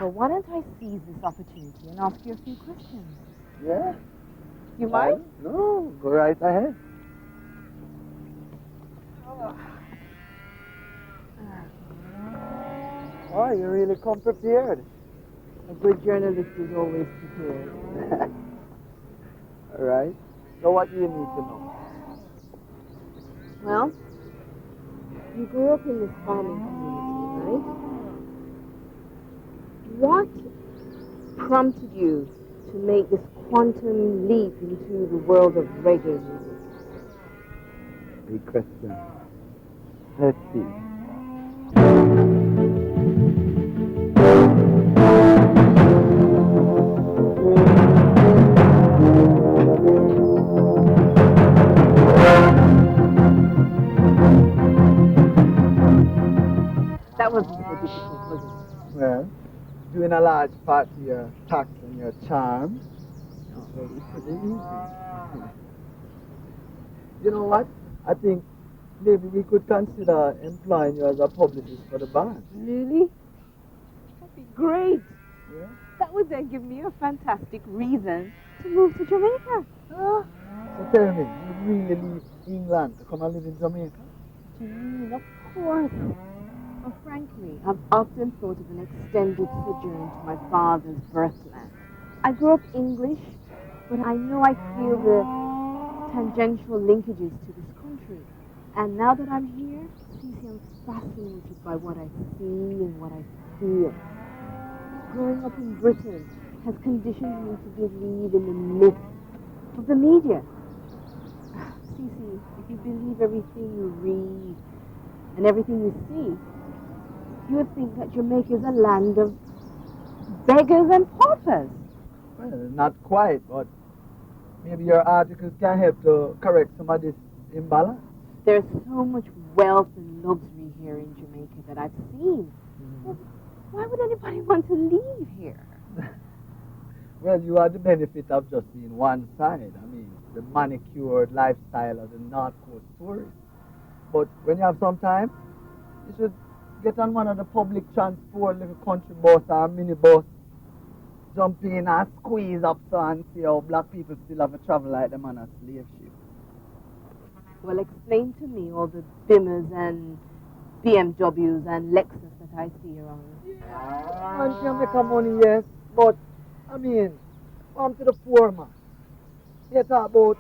So why don't I seize this opportunity and ask you a few questions? Yeah? You mind? No, go right ahead. Oh, you really come prepared. A good journalist is always prepared. All right. So what do you need to know? Well, you grew up in this farming community, right? What prompted you to make this quantum leap into the world of reggae music? Big question. Let's see. That wasn't so difficult, was it? Well, doing a large part to your tact and your charm. So it's pretty easy. You know what? I think maybe we could consider employing you as a publicist for the band. Really? That'd be great. Yeah? That would then give me a fantastic reason to move to Jamaica. So tell me, you really leave England to come and live in Jamaica? Of course. Well, frankly, I've often thought of an extended sojourn to my father's birthland. I grew up English, but I know I feel the tangential linkages to this country. And now that I'm here, Cece, I'm fascinated by what I see and what I feel. Growing up in Britain has conditioned me to believe in the myth of the media. Cece, if you believe everything you read and everything you see, you would think that Jamaica is a land of beggars and paupers. Well, not quite, but maybe your articles can help to correct some of this imbalance. There's so much wealth and luxury here in Jamaica that I've seen. Well, why would anybody want to leave here? Well, you are the benefit of just being one side. I mean, the manicured lifestyle of the North Coast tourist. But when you have some time, you should get on one of the public transport, like a country bus or a minibus, jump in and squeeze up so and see how black people still have to travel like them on a slave ship. Well, explain to me all the Bimmers and BMWs and Lexus that I see around. Man can make a money, yes, but, I mean, come to the poor man. They talk about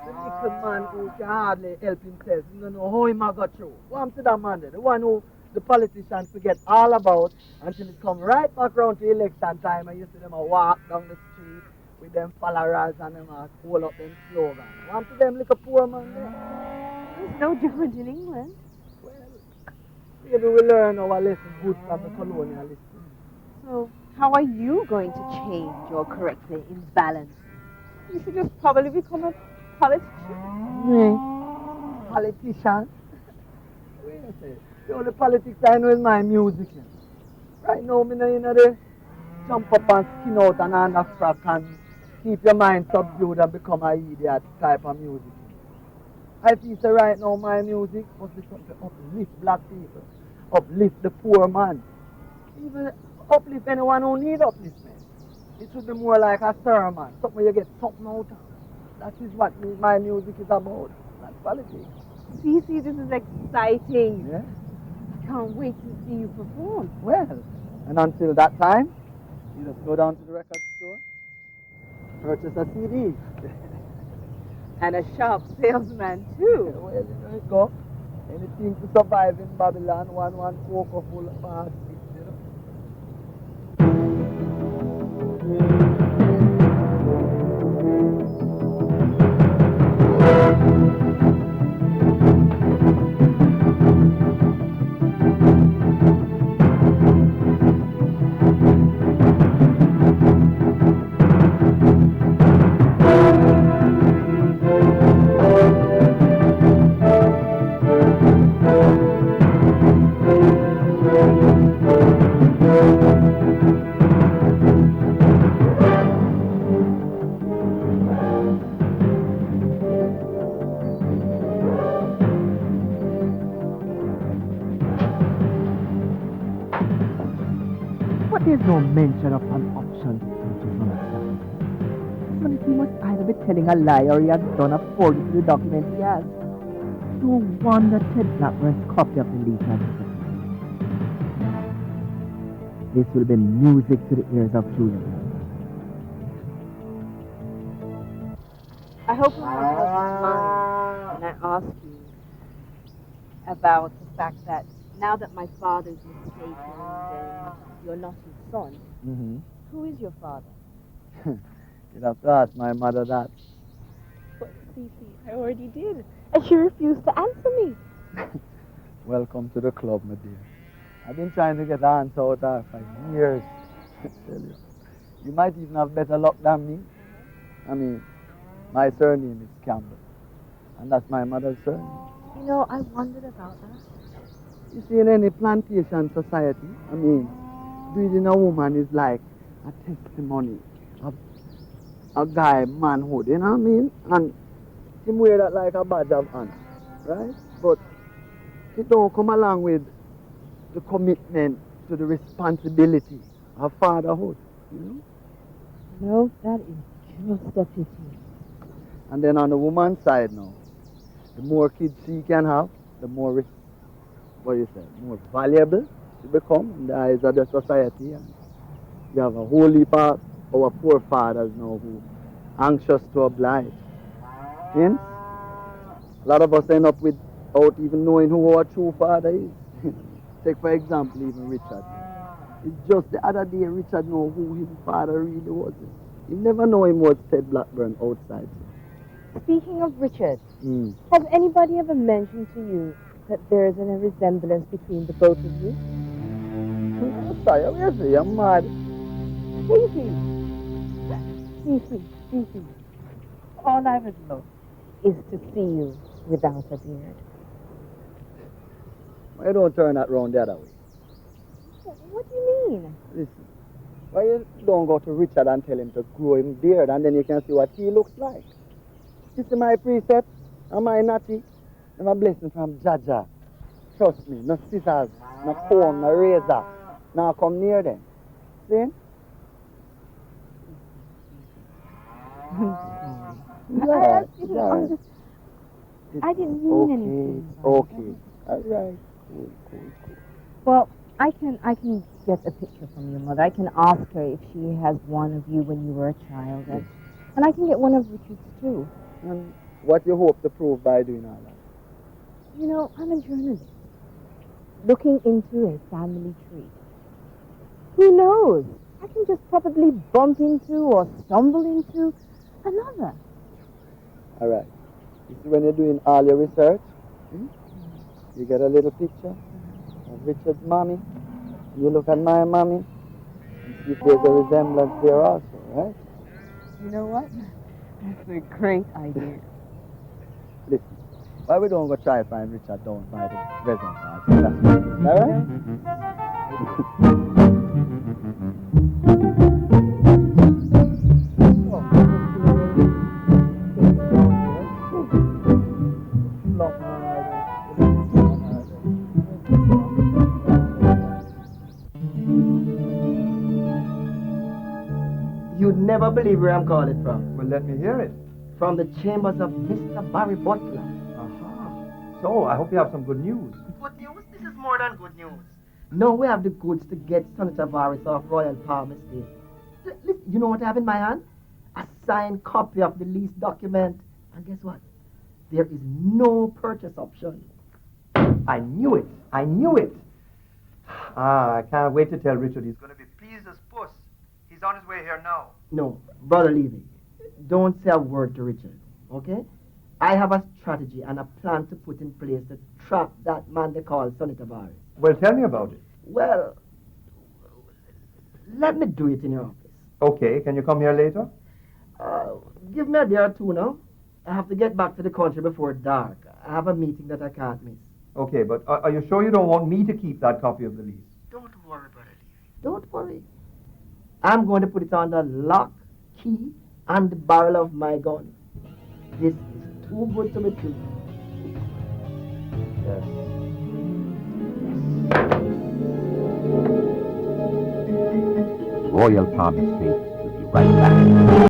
the little man who can hardly help himself. You don't know how he might go through. Come to that man there, the one who the politicians forget all about until it come right back around to election time and you see them a walk down the street with them followers and them hold up them slogans. Come to them little poor man there. There's no different in England. Well, maybe we learn our lesson good from the colonialists. So, how are you going to change or correct the imbalance? You should just probably become a politician. Politician? Wait a second. The only politics I know is my music. Right now, I'm in the jump up and skin out and under frack and keep your mind subdued and become an idiot type of music. I feel so right now my music must be something to uplift black people, uplift the poor man, even uplift anyone who need upliftment. It should be more like a sermon, something where you get something out of. That is what my music is about, not politics. Cece, this is exciting. Yeah? I can't wait to see you perform. Well, and until that time, you just go down to the record store, purchase a CD. And a sharp salesman, too. Well, you know it go. Anything to survive in Babylon, one cocoa full of baskets, you know. There's no mention of an option to purchase on a document. So he must either be telling a lie or he has done a forgery to the document he has. No wonder Ted Blackburn's copy of the lease has disappeared. This will be music to the ears of Julian. I hope you won't mind when I ask you about the fact that now that my father's mistaken, then you're not his son. Mm-hmm. Who is your father? You'd have to ask my mother that. But Cece, I already did, and she refused to answer me. Welcome to the club, my dear. I've been trying to get the answer out of her for years. I tell you. You might even have better luck than me. I mean, my surname is Campbell, and that's my mother's surname. You know, I wondered about that. You see, in any plantation society, I mean, breeding a woman is like a testimony of a guy manhood, you know what I mean? And him wear that like a badge of honor, right? But it don't come along with the commitment to the responsibility of fatherhood, you know? No, that is just a pity. And then on the woman's side now, the more kids she can have, the more, more valuable she become in the eyes of the society. And you have a whole heap of our forefathers now who anxious to oblige. Hence, a lot of us end up without even knowing who our true father is. Take for example even Richard. It's just the other day Richard know who his father really was. He never know him was Ted Blackburn outside. Speaking of Richard, has anybody ever mentioned to you that there is a resemblance between the both of you? Sorry, obviously, you're mad. Cece, all I would love is to see you without a beard. Why don't turn that round the other way? What do you mean? Listen, why you don't go to Richard and tell him to grow him beard and then you can see what he looks like? You see my precept? Am I naughty? I'm a blessing from Jaja. Trust me, no scissors, no comb, no razor. Now come near them. See? I'm sorry. I didn't mean anything. Okay. All right. Cool. Well, I can get a picture from your mother. I can ask her if she has one of you when you were a child. And I can get one of Richard's too. And what you hope to prove by doing all that? You know, I'm a journalist. Looking into a family tree. Who knows? I can just probably bump into or stumble into another. All right. You see, when you're doing all your research, you get a little picture of Richard's mommy. You look at my mommy and see if there's a resemblance there also, right? You know what? That's a great idea. Listen, why we don't go try to find Richard down by the reservoir? All right? You'd never believe where I'm calling from. Well, let me hear it. From the chambers of Mr. Barry Butler. Aha. So, I hope you have some good news. Good news? This is more than good news. No, we have the goods to get Senator Varys off Royal Palm Estate. Listen, you know what I have in my hand? A signed copy of the lease document. And guess what? There is no purchase option. I knew it. I can't wait to tell Richard he's going to be pleased as puss. He's on his way here now. No, Brother Levy, don't say a word to Richard, okay? I have a strategy and a plan to put in place to trap that man they call Senator Barry. Well, tell me about it. Well, let me do it in your office. Okay, can you come here later? Give me a day or two now. I have to get back to the country before dark. I have a meeting that I can't miss. Okay, but are you sure you don't want me to keep that copy of the lease? Don't worry, Brother Levy. Don't worry. I'm going to put it on the lock, key, and the barrel of my gun. This is too good to be true. Yes. Royal Palm Estate.